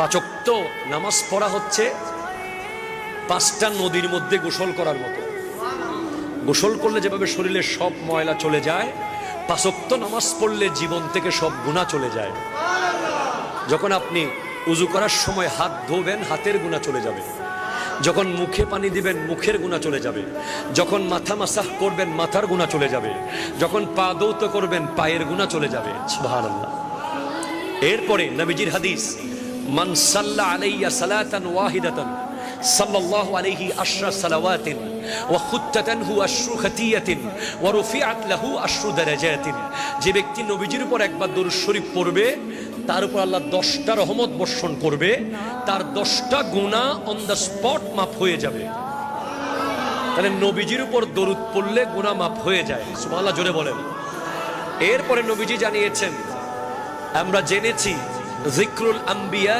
পাঁচ ওয়াক্ত নামাজ পড়া হচ্ছে পাঁচটা নদীর মধ্যে গোসল করার মতো। গোসল করলে যেভাবে শরীরের সব ময়লা চলে যায়, পাঁচ ওয়াক্ত নামাজ পড়লে জীবন থেকে সব গুনাহ চলে যায়। যখন আপনি উযু করার সময় হাত ধোবেন, হাতের গুনাহ চলে যাবে। যখন মুখে পানি দিবেন, মুখের গুনাহ চলে যাবে। যখন মাথা মাসাহ করবেন, মাথার গুনাহ চলে যাবে। যখন পা দৌত করবেন, পায়ের গুনাহ চলে যাবে। সুবহানাল্লাহ। এরপরে নবীজির হাদিস, মান সাল্লা আলাইয়া সালাতান ওয়াহিদাতান সাল্লাল্লাহু আলাইহি আশরা সালাওয়াতিন ওয়া খুত্তাতানহু আশরু খাতিয়াতিন ওয়া রুফিআত লাহু আশরু দারাজাতিন। যে ব্যক্তি নবীজির উপর একবার দরুদ শরীফ পড়বে, তার উপর আল্লাহ 10টা রহমত বর্ষণ করবে, তার 10টা গুনাহ অন দ্য স্পট মাফ হয়ে যাবে। তাহলে নবীজির উপর দরুদ পড়লে গুনাহ মাফ হয়ে যায়। সুবহানাল্লাহ, জোরে বলেন। এরপরে নবীজি জানিয়েছেন, আমরা জেনেছি যিকরুল আম্বিয়া